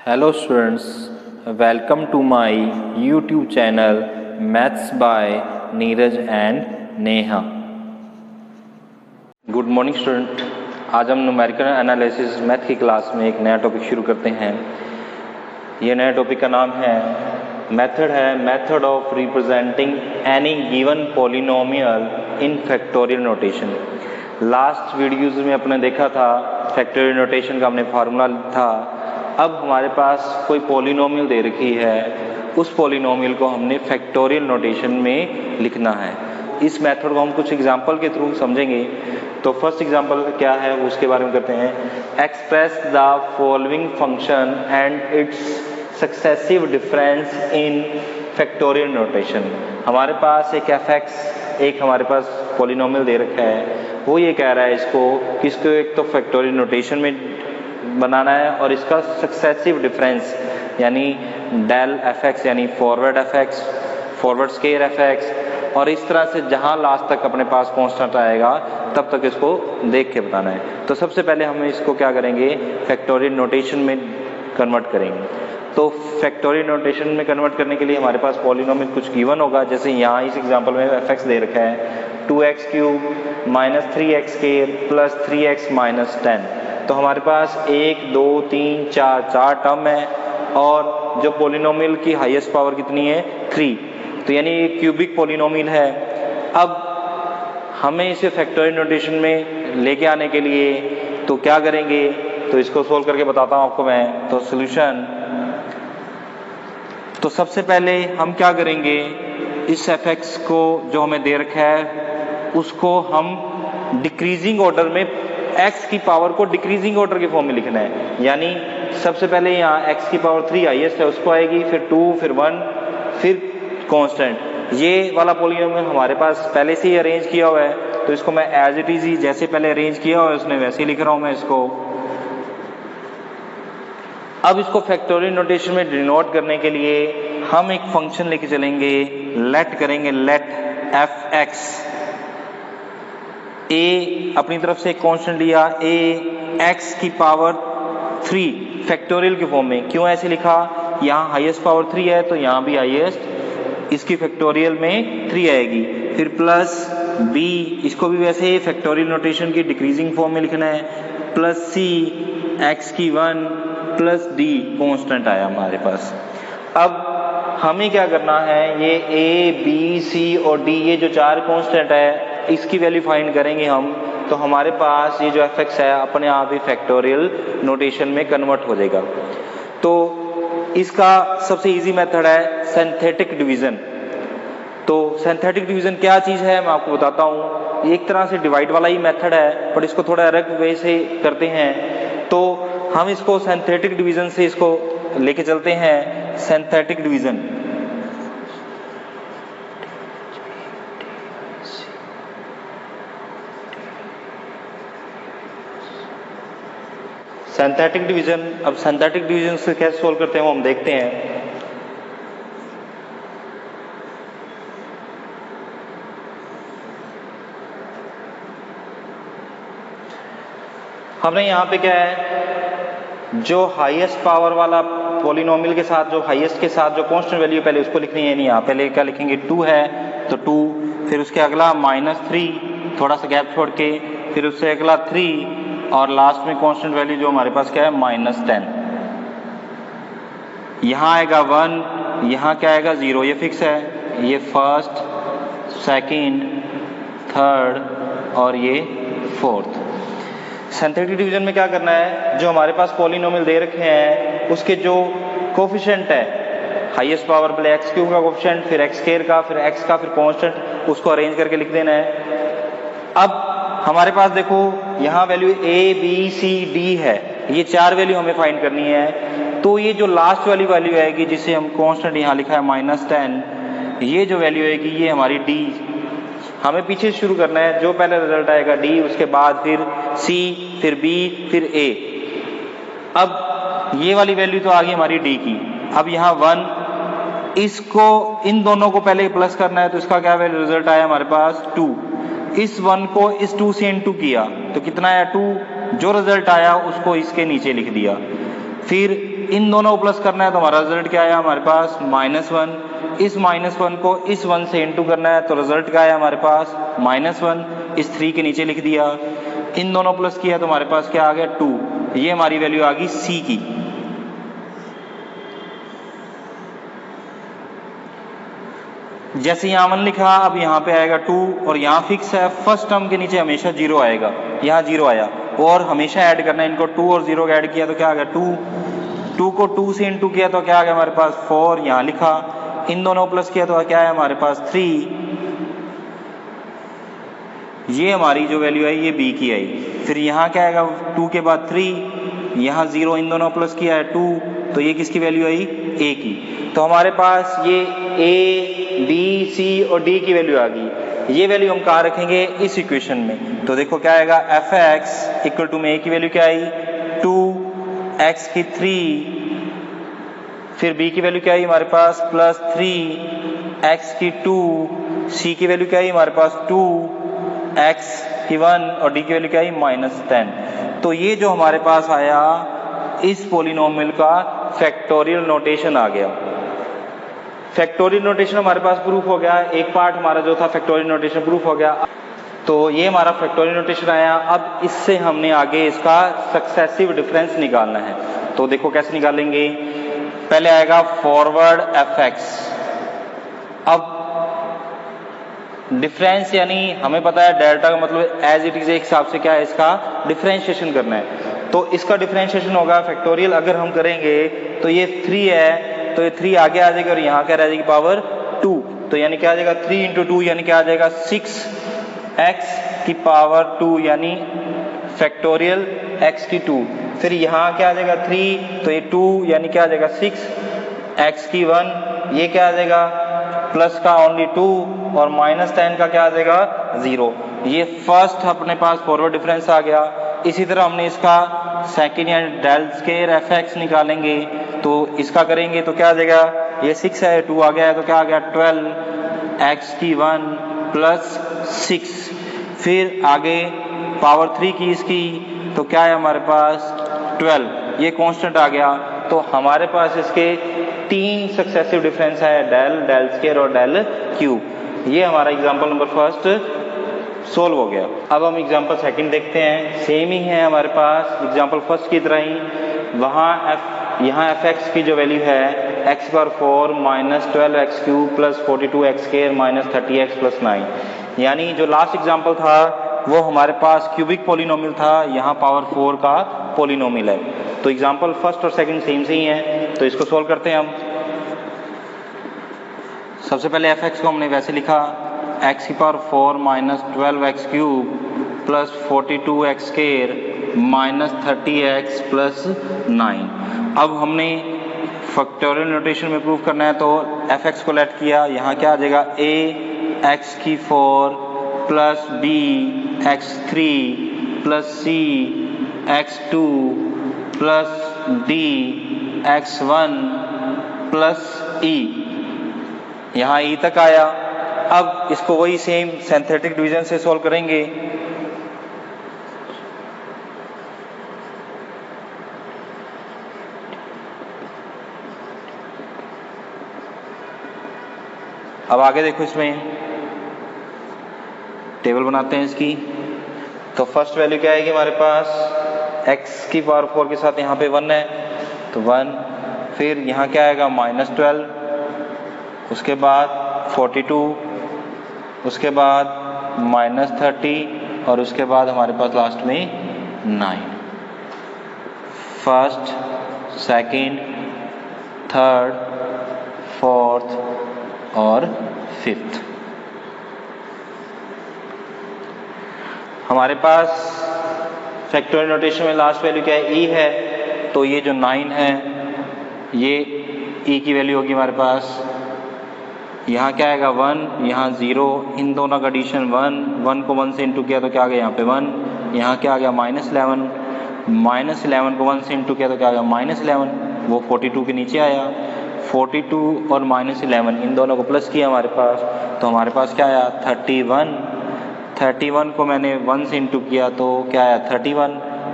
Hello students, welcome to my YouTube channel Maths by Neeraj and Neha. Good morning student, आज हम numerical analysis math की class में एक नया टॉपिक शुरू करते हैं। ये नया टॉपिक का नाम है method of representing any given polynomial in factorial notation. Last videos में अपने देखा था फैक्टोरियल नोटेशन का हमने फार्मूला था। अब हमारे पास कोई पॉलिनोमियल दे रखी है, उस पॉलिनोमियल को हमने फैक्टोरियल नोटेशन में लिखना है। इस मेथड को हम कुछ एग्जांपल के थ्रू समझेंगे। तो फर्स्ट एग्जांपल क्या है उसके बारे में करते हैं। Express the following function and it's successive difference in factorial notation. हमारे पास एक f(x) एक हमारे पास पॉलिनोमियल दे रखा है, वो ये कह रहा है इसको एक तो फैक्टोरियल नोटेशन में बनाना है और इसका सक्सेसिव डिफरेंस यानी डेल f(x) यानी forward f(x), forward square f(x) और इस तरह से जहां लास्ट तक अपने पास कांस्टेंट आएगा तब तक इसको देख के बताना है। तो सबसे पहले हम इसको क्या करेंगे, फैक्टोरियल नोटेशन में कन्वर्ट करेंगे। तो फैक्टोरियल नोटेशन में कन्वर्ट करने के लिए हमारे पास पॉलिनोमियल कुछ गिवन होगा। जैसे यहाँ इस एग्जांपल में f(x) दे रखा है 2x³ minus 3x² plus 3x minus 10। तो हमारे पास 1 2 3 4 टर्म है और जो पॉलिनोमियल की हाईएस्ट पावर कितनी है 3, तो यानी ये क्यूबिक पॉलिनोमियल है। अब हमें इसे फैक्टोरियल नोटेशन में लेके आने के लिए तो क्या करेंगे, तो इसको सोल्व करके बताता हूँ आपको मैं। तो सॉल्यूशन, तो सबसे पहले हम क्या करेंगे, इस f(x) को जो हमें दे रखा है उसको हम डिक्रीजिंग ऑर्डर में x की पावर को डिक्रीजिंग ऑर्डर के फॉर्म में लिखना है। यानी सबसे पहले यहाँ x की पावर 3 हाईएस्ट है उसको आएगी, फिर 2, फिर 1, फिर कांस्टेंट। ये वाला पॉलिनोमियल हमारे पास पहले से ही अरेंज किया हुआ है, तो इसको मैं एज इट इज ही जैसे पहले अरेंज किया हुआ है उसने वैसे ही लिख रहा हूँ मैं इसको। अब इसको फैक्टोरियल नोटेशन में डिनोट करने के लिए हम एक फंक्शन लेके चलेंगे, लेट करेंगे, लेट f(x) a अपनी तरफ से एक कांस्टेंट लिया a x की पावर 3 फैक्टोरियल के फॉर्म में। क्यों ऐसे लिखा, यहाँ हाईएस्ट पावर 3 है तो यहाँ भी हाईएस्ट इसकी फैक्टोरियल में 3 आएगी। फिर प्लस b, इसको भी वैसे फैक्टोरियल नोटेशन की डिक्रीजिंग फॉर्म में लिखना है, प्लस c x की 1 प्लस d कांस्टेंट आया हमारे पास। अब हमें क्या करना है, ये a b c और d ये जो 4 कांस्टेंट है इसकी वैल्यू फाइंड करेंगे हम। तो हमारे पास ये जो f(x) है अपने आप ही फैक्टोरियल नोटेशन में कन्वर्ट हो जाएगा। तो इसका सबसे इजी मेथड है सिंथेटिक डिवीजन। तो सिंथेटिक डिवीजन क्या चीज़ है मैं आपको बताता हूँ। एक तरह से डिवाइड वाला ही मेथड है पर इसको थोड़ा अलग वे से करते हैं। तो हम इसको सिंथेटिक डिवीजन से इसको लेके चलते हैं। सिंथेटिक डिवीजन, सिंथेटिक डिवीजन, अब सिंथेटिक डिवीजन से कैसे सोल्व करते हैं वो हम देखते हैं। हमने यहाँ पे क्या है, जो हाईएस्ट पावर वाला पॉलिनोमियल के साथ जो हाईएस्ट के साथ जो कांस्टेंट वैल्यू पहले उसको लिखनी है। नहीं, यहाँ पहले क्या लिखेंगे 2 है तो 2, फिर उसके अगला -3 थोड़ा सा गैप छोड़ के, फिर उससे अगला 3 और लास्ट में कांस्टेंट वैल्यू जो हमारे पास क्या है -10। यहाँ आएगा 1, यहाँ क्या आएगा 0, ये फिक्स है। ये फर्स्ट, सेकंड, थर्ड और ये फोर्थ। सिंथेटिक डिवीजन में क्या करना है, जो हमारे पास पॉलिनोमियल दे रखे हैं उसके जो कोफिशिएंट है, हाईएस्ट पावर पहले x³ का कोफिशिएंट, फिर x² का, फिर x का, फिर कांस्टेंट, उसको अरेंज करके लिख देना है। अब हमारे पास देखो यहाँ value a b c d है, ये 4 वैल्यू हमें फाइंड करनी है। तो ये जो लास्ट वाली वैल्यू आएगी जिसे हम कांस्टेंट यहाँ लिखा है -10, ये जो वैल्यू आएगी ये हमारी d। हमें पीछे से शुरू करना है, जो पहले रिजल्ट आएगा d, उसके बाद फिर c, फिर b, फिर a। अब ये वाली वैल्यू तो आ गई हमारी d की। अब यहाँ 1, इसको इन दोनों को पहले प्लस करना है तो इसका क्या वैल्यू रिजल्ट आया हमारे पास 2। इस 1 को इस 2 से इनटू किया तो कितना आया 2, जो रिजल्ट आया उसको इसके नीचे लिख दिया। फिर इन दोनों को प्लस करना है तो हमारा रिजल्ट क्या आया हमारे पास -1। इस -1 को इस 1 से इंटू करना है तो रिजल्ट क्या आया हमारे पास -1। इस 3 के नीचे लिख दिया, इन दोनों प्लस किया तो हमारे पास क्या आ गया 2। ये हमारी वैल्यू आ गई सी की। जैसे यहाँ 1 लिखा, अब यहाँ पे आएगा 2 और यहाँ फिक्स है, फर्स्ट टर्म के नीचे हमेशा 0 आएगा, यहाँ 0 आया और हमेशा ऐड करना है इनको। 2 और 0 का ऐड किया तो क्या आ गया 2 को 2 से इंटू किया तो क्या आ गया हमारे पास 4, यहाँ लिखा, इन दोनों प्लस किया तो क्या है हमारे पास 3। ये हमारी जो वैल्यू आई ये b की आई। फिर यहाँ क्या आएगा 2 के बाद 3, यहाँ 0, इन दोनों प्लस किया है 2, तो ये किसकी वैल्यू आई a की। तो हमारे पास ये a, b, c और d की वैल्यू आ गई। ये वैल्यू हम कहाँ रखेंगे इस इक्वेशन में, तो देखो क्या आएगा f(x) इक्वल टू में a की वैल्यू क्या आई 2, x की 3, फिर b की वैल्यू क्या आई हमारे पास +3, x की 2, c की वैल्यू क्या आई हमारे पास 2, x की 1 और d की वैल्यू क्या आई -10। तो ये जो हमारे पास आया इस पॉलिनोमियल का फैक्टोरियल नोटेशन आ गया। फैक्टोरियल नोटेशन हमारे पास प्रूफ हो गया, एक पार्ट हमारा जो था फैक्टोरियल नोटेशन प्रूफ हो गया। तो ये हमारा फैक्टोरियल नोटेशन आया। अब इससे हमने आगे इसका सक्सेसिव डिफरेंस निकालना है। तो देखो कैसे निकालेंगे, पहले आएगा फॉरवर्ड f(x). अब डिफरेंस यानी हमें पता है डेल्टा का मतलब एज इट इज एक हिसाब से क्या है इसका डिफरेंशिएशन करना है। तो इसका डिफरेंशिएशन होगा फैक्टोरियल अगर हम करेंगे तो ये 3 है तो ये 3 आगे आ जाएगा और यहाँ क्या रह जाएगी पावर 2। तो यानी क्या आ जाएगा 3 × 2 यानी क्या आ जाएगा 6x की पावर 2 यानी फैक्टोरियल x की 2। फिर यहाँ क्या आ जाएगा 3 तो ये 2 यानी क्या आ जाएगा 6 x की 1, ये क्या आ जाएगा प्लस का ओनली 2 और -10 का क्या आ जाएगा 0। ये फर्स्ट अपने पास फॉरवर्ड डिफरेंस आ गया। इसी तरह हमने इसका सेकंड या डेल स्क्वायर f(x) निकालेंगे तो इसका करेंगे तो क्या आ जाएगा, ये 6 है 2 आ गया है तो क्या आ गया 12 x की 1 प्लस 6, फिर आगे पावर 3 की इसकी तो क्या है हमारे पास 12, ये कांस्टेंट आ गया। तो हमारे पास इसके 3 सक्सेसिव डिफरेंस है, डेल, डेल स्क्वायर और डेल क्यूब। ये हमारा एग्जांपल नंबर फर्स्ट सोल्व हो गया। अब हम एग्जांपल सेकंड देखते हैं, सेम ही है हमारे पास एग्जांपल फर्स्ट की तरह ही। यहाँ f(x) की जो वैल्यू है x⁴ -12x³ + 42x² -30x + 9, यानी जो लास्ट एग्जांपल था वो हमारे पास क्यूबिक पॉलिनोमियल था, यहाँ पावर 4 का पॉलिनोमियल है। तो एग्जांपल फर्स्ट और सेकंड सेम से ही हैं, तो इसको सोल्व करते हैं हम। सबसे पहले f(x) को हमने वैसे लिखा x⁴ -12x³ + 42x² -30x + 9। अब हमने फैक्टोरियल नोटेशन में प्रूव करना है तो f(x) को लेट किया, यहाँ क्या आ जाएगा a x⁴ + b x3 + c x2 + d x1 + e, यहाँ e तक आया। अब इसको वही सेम सिंथेटिक डिवीजन से सॉल्व करेंगे। अब आगे देखो, इसमें टेबल बनाते हैं इसकी। तो फर्स्ट वैल्यू क्या आएगी हमारे पास x⁴ के साथ यहाँ पे 1 है तो 1, फिर यहाँ क्या आएगा -12, उसके बाद 42, उसके बाद -30 और उसके बाद हमारे पास लास्ट में 9। फर्स्ट, सेकंड, थर्ड, फोर्थ और फिफ्थ। हमारे पास फैक्टोरियल नोटेशन में लास्ट वैल्यू क्या है e है, तो ये जो 9 है ये e की वैल्यू होगी हमारे पास। यहाँ क्या आएगा 1, यहाँ 0, इन दोनों का एडिशन 1 को 1 से इंटू किया तो क्या आ गया यहाँ पे 1, यहाँ क्या आ गया -11 को 1 से इंटू किया तो क्या आ गया -11, वो 42 के नीचे आया। 42 और -11 इन दोनों को प्लस किया हमारे पास, तो हमारे पास क्या आया 31 को मैंने 1 से इंटू किया तो क्या आया 31,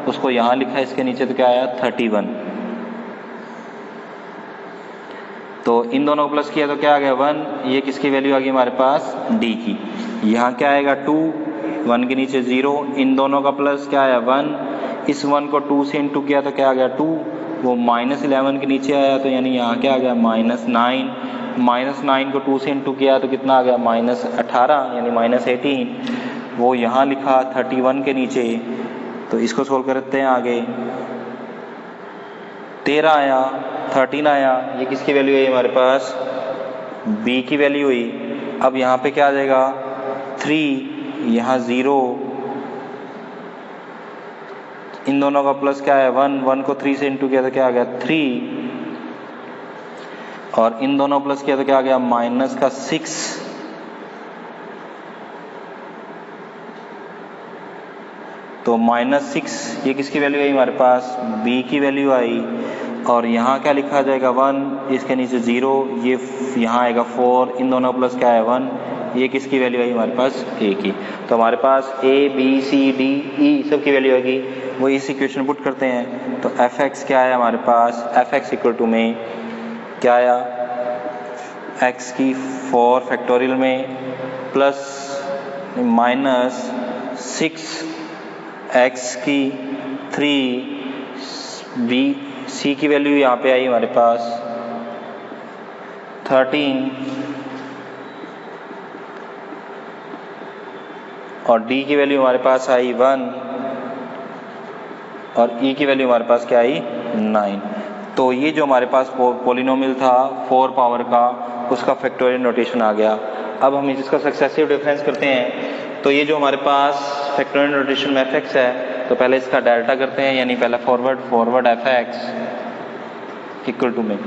उसको यहाँ लिखा इसके नीचे तो क्या आया 31। तो इन दोनों को प्लस किया तो क्या आ गया 1, ये किसकी वैल्यू आ गई हमारे पास डी की। यहाँ क्या आएगा 2, 1 के नीचे 0, इन दोनों का प्लस क्या आया 1, इस 1 को 2 से इंटू किया तो क्या आ गया 2, वो -11 के नीचे आया तो यानी यहाँ क्या आ गया -9, -9 को 2 से इंटू किया तो कितना आ गया -18 यानी -18, वो यहाँ लिखा 31 के नीचे। तो इसको सोल्व करते हैं आगे, 13 आया, 13 आया, ये किसकी वैल्यू है हमारे पास b की वैल्यू हुई। अब यहाँ पे क्या आ जाएगा 3, यहाँ 0, इन दोनों का प्लस क्या है 1, 1 को 3 से इंटू किया तो क्या आ गया 3, और इन दोनों प्लस किया तो क्या आ गया -6, तो -6 ये किसकी वैल्यू आई हमारे पास b की वैल्यू आई। और यहाँ क्या लिखा जाएगा 1, इसके नीचे 0, ये यहाँ आएगा 4, इन दोनों प्लस क्या है 1, ये किसकी वैल्यू आई हमारे पास a की। तो हमारे पास a b c d e सब की वैल्यू आएगी, वो इस इक्वेशन पुट करते हैं। तो f(x) क्या है हमारे पास, f(x) इक्वल टू में क्या आया x की 4 फैक्टोरियल में प्लस -6x की 3, b c की वैल्यू यहाँ पे आई हमारे पास 13, और d की वैल्यू हमारे पास आई 1, और e की वैल्यू हमारे पास क्या आई 9। तो ये जो हमारे पास पॉलिनोमियल था 4 पावर का, उसका फैक्टोरियल नोटेशन आ गया। अब हम इसका सक्सेसिव डिफरेंस करते हैं। तो ये जो हमारे पास फैक्टोरियल नोटेशन में f(x) है, तो पहले इसका डेल्टा करते हैं, यानी पहला फॉरवर्ड f(x) इक्वल टू में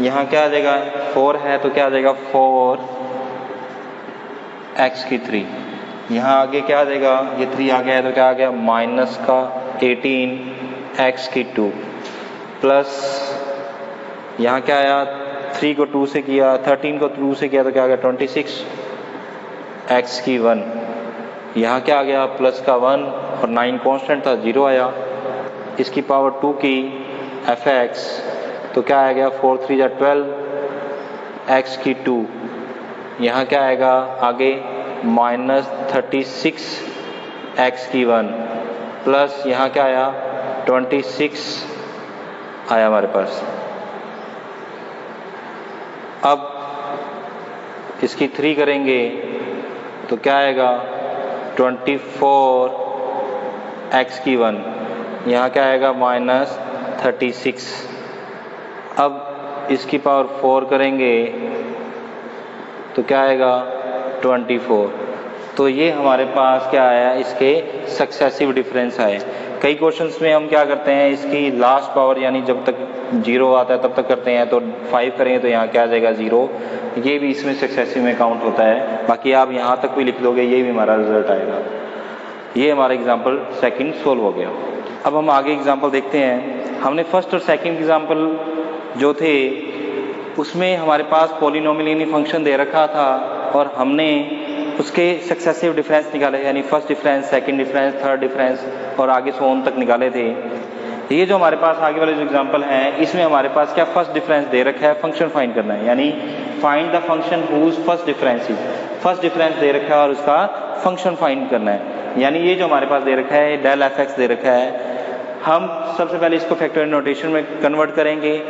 यहाँ क्या आ जाएगा 4 है तो क्या आ जाएगा 4x की 3, यहाँ आगे क्या आ जाएगा, ये 3 आ गया है तो क्या आ गया -18x की 2, प्लस यहाँ क्या आया 3 को 2 से किया, 13 को 2 से किया तो क्या आ गया 26x की 1, यहाँ क्या आ गया प्लस का 1, और 9 कांस्टेंट था 0 आया, इसकी पावर 2 की f(x) तो क्या आ गया 4 3 जा 12x की 2, यहाँ क्या आएगा आगे -36x की 1, प्लस यहाँ क्या आया 26 आया हमारे पास। अब इसकी 3 करेंगे तो क्या आएगा 24x की 1, यहाँ क्या आएगा -36। अब इसकी पावर 4 करेंगे तो क्या आएगा 24। तो ये हमारे पास क्या आया, इसके सक्सेसिव डिफरेंस आए। कई क्वेश्चंस में हम क्या करते हैं, इसकी लास्ट पावर यानी जब तक 0 आता है तब तक करते हैं, तो 5 करेंगे तो यहाँ क्या आ जाएगा 0, ये भी इसमें सक्सेसिव में काउंट होता है। बाकी आप यहाँ तक भी लिख दोगे, ये भी हमारा रिजल्ट आएगा। ये हमारा एग्जाम्पल सेकंड सोल्व हो गया। अब हम आगे एग्जाम्पल देखते हैं। हमने फर्स्ट और सेकंड एग्जाम्पल जो थे उसमें हमारे पास पॉलिनोमियल यानी फंक्शन दे रखा था, और हमने उसके सक्सेसिव डिफरेंस निकाले, यानी first difference, second difference, third difference और आगे से ऑन तक निकाले थे। ये जो हमारे पास आगे वाले जो एग्जांपल हैं, इसमें हमारे पास क्या फर्स्ट डिफरेंस दे रखा है, फंक्शन फाइंड करना है, यानी find the function whose first difference is, first difference दे रखा है और उसका फंक्शन फाइंड करना है। यानी ये जो हमारे पास दे रखा है डेल f(x) दे रखा है, हम सबसे पहले इसको फैक्टोरियल नोटेशन में कन्वर्ट करेंगे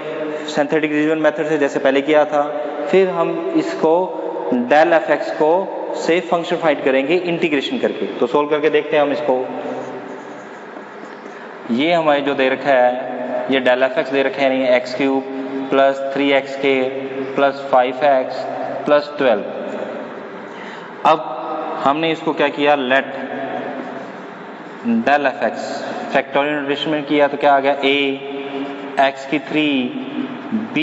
सिंथेटिक डिवीजन मेथड से, जैसे पहले किया था। फिर हम इसको डेल f(x) को से फंक्शन फाइंड करेंगे इंटीग्रेशन करके। तो सोल्व करके देखते हैं हम इसको। ये हमारे जो दे रखा है, ये डेल f(x) दे रखा है, यानी x³ plus 3xk plus 5x plus 12। अब हमने इसको क्या किया, late del f(x) factorial notation में किया तो क्या आ गया a x की 3, b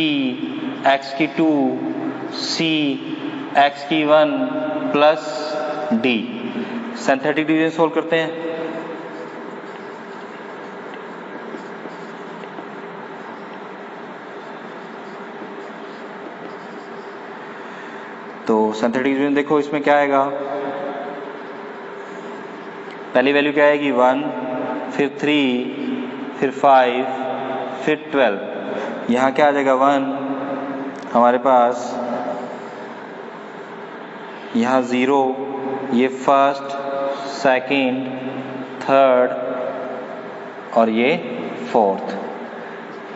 x की 2, c x की 1 plus d। Synthetic division solve करते हैं। तो सिंथेटिक डिवीजन देखो, इसमें क्या आएगा, पहली वैल्यू क्या आएगी 1, फिर 3, फिर 5, फिर 12। यहाँ क्या आ जाएगा 1, हमारे पास यहाँ 0, ये फर्स्ट, सेकंड, थर्ड और ये फोर्थ।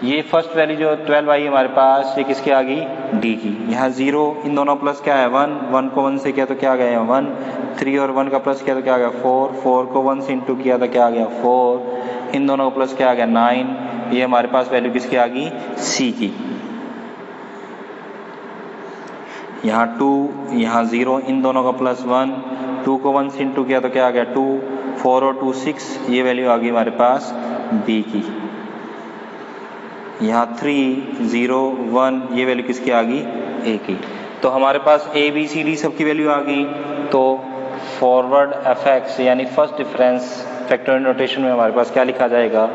ये फर्स्ट वैल्यू जो 12 आई हमारे पास, ये किसकी आ गई? डी की। यहाँ 0, इन दोनों प्लस क्या है 1, 1 को 1 से किया तो क्या आ गया 1, 3 और 1 का प्लस किया तो क्या आ गया 4, 4 को 1 से इंटू किया तो क्या आ गया 4, इन दोनों का प्लस क्या आ गया 9। ये हमारे पास वैल्यू किसकी आ गई? सी की। यहाँ 2, यहाँ 0, इन दोनों का प्लस 1, 2 को 1 से इंटू किया तो क्या आ गया 2, 4 और 2 6, ये वैल्यू आ गई हमारे पास बी की। यहाँ 3, 0, 1, ये वैल्यू किसकी आ गई? ए की। तो हमारे पास ए बी सी डी सबकी वैल्यू आ गई। तो फॉरवर्ड एफ एक्स यानी फर्स्ट डिफरेंस फैक्टोरियल नोटेशन में हमारे पास क्या लिखा जाएगा?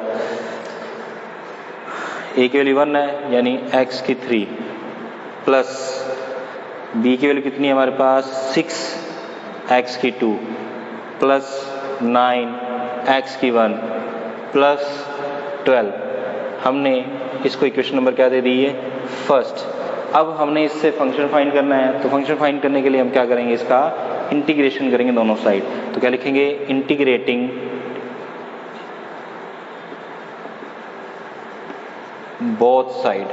ए की वैल्यू 1 है यानी एक्स की 3 प्लस बी की वैल्यू कितनी है हमारे पास 6 एक्स की 2 प्लस 9 एक्स की 1 प्लस 12। हमने इसको इक्वेशन नंबर क्या दे दी है? फर्स्ट। अब हमने इससे फंक्शन फाइंड करना है, तो फंक्शन फाइंड करने के लिए हम क्या करेंगे? इसका इंटीग्रेशन करेंगे दोनों साइड। तो क्या लिखेंगे? Integrating both side.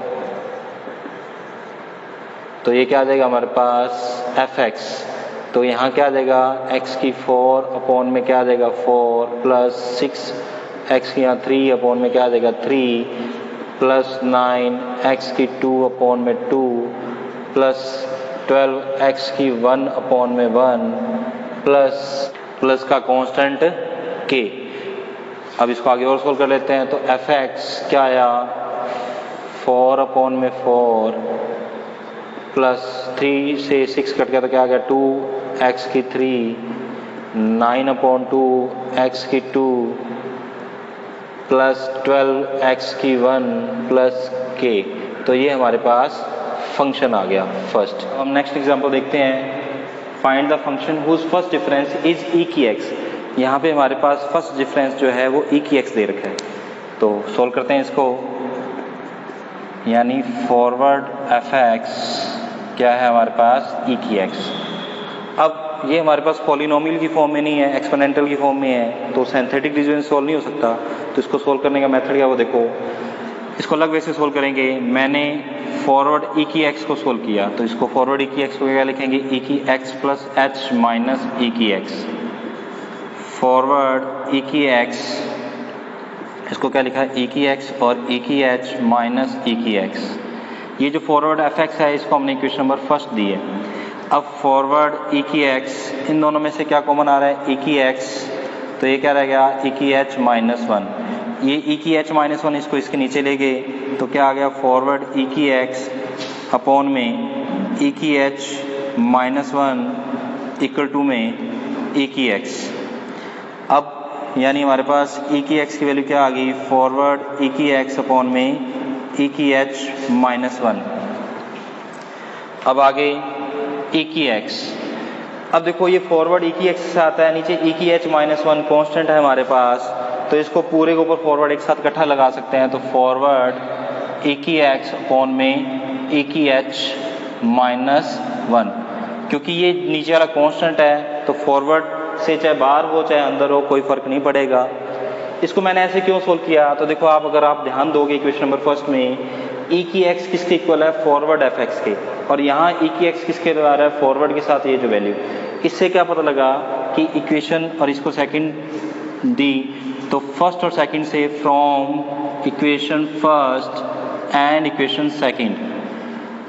तो ये क्या आ जाएगा हमारे पास एफ एक्स। तो यहाँ क्या आ जाएगा? एक्स की 4 अपॉन में क्या आ जाएगा 4 प्लस 6 एक्स की यहाँ 3 अपॉन में क्या आ जाएगा 3 प्लस 9 एक्स की 2 अपॉन में 2 प्लस 12 एक्स की 1 अपॉन में 1 प्लस का कांस्टेंट के। अब इसको आगे और सोल्व कर लेते हैं। तो एफ एक्स क्या आया 4 अपॉन में 4 प्लस 3 से 6 कट गया तो क्या आ गया 2 एक्स की 3 9 अपॉन 2 एक्स की 2 प्लस 12 एक्स की 1 प्लस के। तो ये हमारे पास फंक्शन आ गया फर्स्ट। हम नेक्स्ट एग्जांपल देखते हैं। Find the function whose first difference is e की एक्स। यहाँ पे हमारे पास फर्स्ट डिफरेंस जो है वो ई की एक्स दे रखा है। तो सोल्व करते हैं इसको। यानी फॉरवर्ड एफ एक्स क्या है हमारे पास ई की एक्स। अब ये हमारे पास पॉलिनोमियल की फॉर्म में नहीं है, एक्सपोनेंटल की फॉर्म में है, तो सिंथेटिक डिवीजन सोल्व नहीं हो सकता। तो इसको सोल्व करने का मेथड क्या वो देखो। इसको अलग वे से सोल्व करेंगे। मैंने फॉरवर्ड ई की एक्स को सोल्व किया, तो इसको फॉरवर्ड ई की एक्स को क्या लिखेंगे? ई की एक्स प्लस एच माइनस ई की एक्स। फॉरवर्ड ई की एक्स, इसको क्या लिखा है? ई की एक्स और ई की एच माइनस ई की एक्स। ये जो फॉरवर्ड एफ एक्स है इसको हमने इक्वेशन नंबर फर्स्ट दी है। अब फॉरवर्ड ई की एक्स, इन दोनों में से क्या कॉमन आ रहा है? ई की एक्स, तो ये क्या रह गया? ई की एच माइनस 1। ये ई की एच माइनस 1 इसको इसके नीचे ले गए तो क्या आ गया? फॉरवर्ड ई की एक्स अपॉन में ई की एच माइनस 1 इक्वल टू में ई की एक्स। अब यानी हमारे पास ई की एक्स की वैल्यू क्या आ गई? फॉरवर्ड ई की एक्स अपॉन में ई की एच माइनस 1। अब आगे ई की एक्स। अब देखो ये फॉरवर्ड ई की एक्स से आता है, नीचे ई की एच माइनस 1 कॉन्स्टेंट है हमारे पास, तो इसको पूरे के ऊपर फॉरवर्ड एक साथ इकट्ठा लगा सकते हैं। तो फॉरवर्ड ई की एक्स अपॉन में ई की एच माइनस 1। क्योंकि ये नीचे वाला कॉन्स्टेंट है तो फॉरवर्ड से चाहे बाहर हो चाहे अंदर हो कोई फर्क नहीं पड़ेगा। इसको मैंने ऐसे क्यों सोल्व किया? तो देखो आप अगर आप ध्यान दोगे इक्वेशन नंबर फर्स्ट में ई की एक्स किसके इक्वल है? फॉरवर्ड एफ एक्स के। और यहाँ ई की एक्स किसके आ रहा है? फॉरवर्ड के साथ ये जो वैल्यू। इससे क्या पता लगा कि इक्वेशन, और इसको सेकंड दी तो फर्स्ट और सेकंड से from equation first and equation second.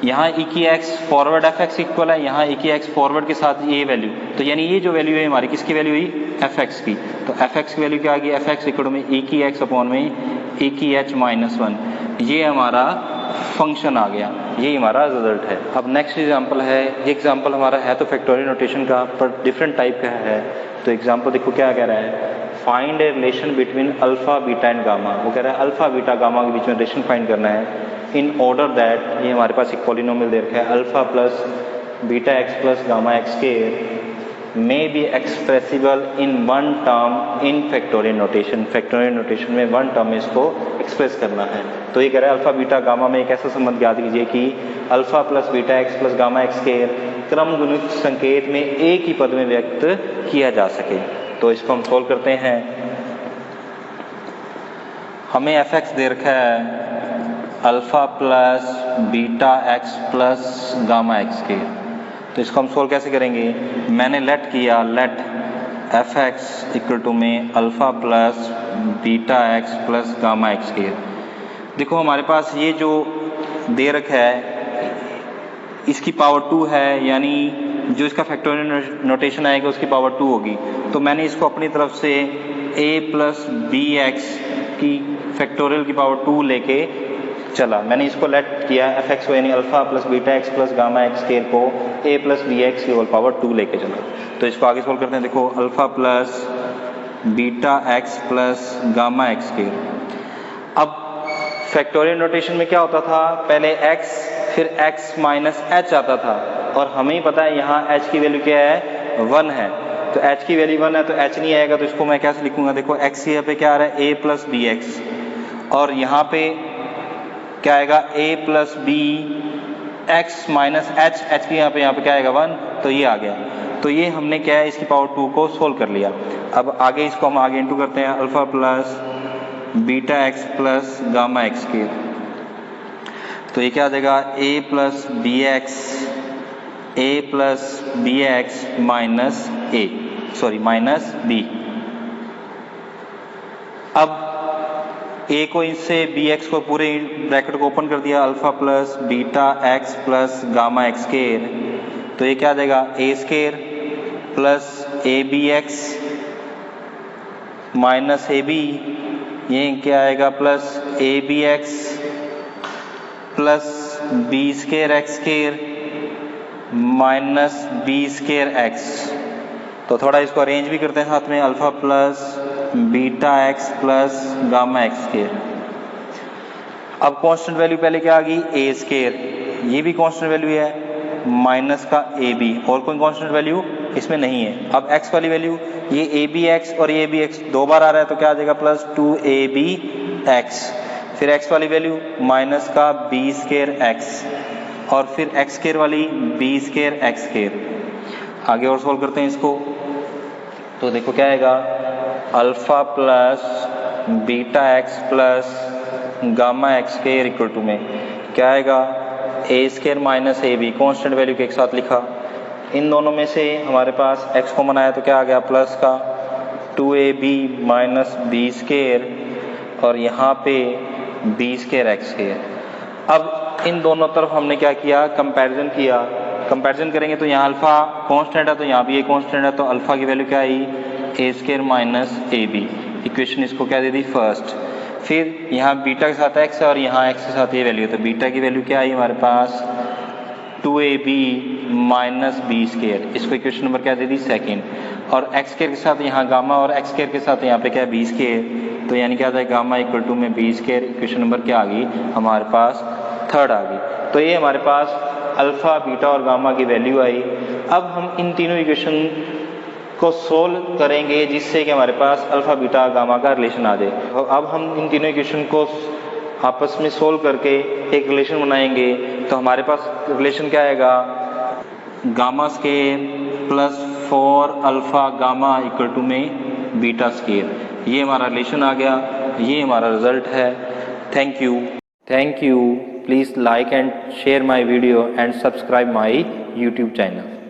यहाँ ई की x forward F x equal है, यहाँ ई की एक्स फॉरवर्ड के साथ ये वैल्यू। तो यानी ये जो वैल्यू है हमारी किसकी वैल्यू हुई? एफ एक्स की। तो एफ एक्स की वैल्यू क्या आ गई? एफ एक्स इक्वल में ई की एक्स अपॉन में ई की एच माइनस 1। ये हमारा फंक्शन आ गया, ये हमारा रिजल्ट है। अब नेक्स्ट एग्जांपल है। ये एग्जांपल हमारा है तो फैक्टोरियल नोटेशन का, पर डिफरेंट टाइप का है। तो एग्जांपल देखो क्या कह रहा है। Find a relation between alpha beta and gamma. वो कह रहा है अल्फा बीटा गामा के बीच में रिलेशन फाइंड करना है इन ऑर्डर दैट, ये हमारे पास एक पॉलिनोमियल दे रखा है alpha plus beta x plus gamma x के may be expressible in one term in factorial notation. Factorial notation में वन टर्म में इसको एक्सप्रेस करना है। तो ये कह रहा है अल्फा बीटा गामा में एक ऐसा संबंध याद कीजिए कि alpha plus beta x plus gamma x के क्रम गुणित संकेत में एक ही पद में व्यक्त किया जा सके। तो इसको हम सोल्व करते हैं। हमें एफ एक्स दे रखा है alpha plus beta x plus gamma x के। तो इसको हम सोल्व कैसे करेंगे? मैंने लेट किया, let f x equal to में alpha plus beta x plus gamma x के। देखो हमारे पास ये जो दे रखा है इसकी पावर 2 है, यानी जो इसका फैक्टोरियल नोटेशन आएगा उसकी पावर 2 होगी। तो मैंने इसको अपनी तरफ से a प्लस बी एक्स की फैक्टोरियल की पावर 2 लेके चला। मैंने इसको लेट किया एफ एक्स को, यानी alpha plus beta x plus gamma x square को a प्लस बी एक्स की होल पावर 2 लेके चला। तो इसको आगे सोल्व करते हैं। देखो alpha plus beta x plus gamma x square. अब फैक्टोरियल नोटेशन में क्या होता था? पहले x फिर x माइनस एच आता था, और हमें ही पता है यहाँ h की वैल्यू क्या है? 1 है। तो h की वैल्यू 1 है तो h नहीं आएगा, तो इसको मैं कैसे लिखूंगा? देखो x यहाँ पे क्या आ रहा है? a प्लस बी एक्स, और यहाँ पे क्या आएगा? a plus B X minus H, H की यहाँ पे क्या आएगा? 1। तो ये आ गया। तो ये हमने क्या है इसकी पावर 2 को सोल्व कर लिया। अब आगे इसको हम आगे इंटू करते हैं alpha plus beta x plus gamma x के। तो ये क्या आ जाएगा? a plus B X minus A, sorry minus B. अब a को इससे बी एक्स को पूरे ब्रैकेट को ओपन कर दिया, alpha plus beta x plus gamma x square. तो ये क्या आ जाएगा? a square plus A B X minus A B, ये क्या आएगा? Plus A B X plus B square X square minus B square X. तो थोड़ा इसको अरेंज भी करते हैं साथ में, alpha plus beta x plus gamma x square. अब कांस्टेंट वैल्यू पहले क्या आ गई? ए स्केयर, ये भी कांस्टेंट वैल्यू है, माइनस का ए बी, और कोई कांस्टेंट वैल्यू इसमें नहीं है। अब एक्स वाली वैल्यू, ये ए बी एक्स और ये बी एक्स दो बार आ रहा है, तो क्या आ जाएगा? Plus 2ab x. फिर x वाली वैल्यू माइनस का बी स्केयर एक्स, और फिर एक्स स्केयर वाली बी स्केयर एक्स स्केयर। आगे और सोल्व करते हैं इसको। तो देखो क्या आएगा? Alpha plus beta x plus gamma x square equal to में क्या आएगा? A square minus A b, constant value के एक साथ लिखा। इन दोनों में से हमारे पास x कॉमन आया तो क्या आ गया? प्लस का 2ab माइनस बी स्केयर, और यहाँ पे बी स्केयर एक्स स्केयर। अब इन दोनों तरफ हमने क्या किया? कंपैरिजन किया। कंपैरिजन करेंगे तो यहाँ अल्फा कांस्टेंट है तो यहाँ भी ये कांस्टेंट है, तो अल्फा की वैल्यू क्या आई? A square minus A b. Equation इसको क्या दे दी? फर्स्ट। फिर यहाँ बीटा के साथ एक्स है और यहाँ एक्स के साथ ये वैल्यू, तो बीटा की वैल्यू क्या आई हमारे पास? 2ab minus B square. इसको इक्वेशन नंबर क्या दे दी? सेकेंड। और एक्स स्केयर के साथ यहाँ गामा, और एक्स स्केयर के साथ यहाँ पे क्या है? B square. तो यानी क्या आता है? गामा इक्वल टू में बी स्केयर। इक्वेशन नंबर क्या आ गई हमारे पास? थर्ड आ गई। तो ये हमारे पास अल्फा बीटा और गामा की वैल्यू आई। अब हम इन तीनों इक्वेशन को सोल्व करेंगे जिससे कि हमारे पास अल्फा बीटा गामा का रिलेशन आ जाए। तो अब हम इन तीनों इक्वेशन को आपस में सोल्व करके एक रिलेशन बनाएंगे। तो हमारे पास रिलेशन क्या आएगा? Gamma square plus 4 alpha gamma equal to में बीटा स्केयर। ये हमारा रिलेशन आ गया, ये हमारा रिजल्ट है। Thank you. Please like and share my video and subscribe my YouTube channel.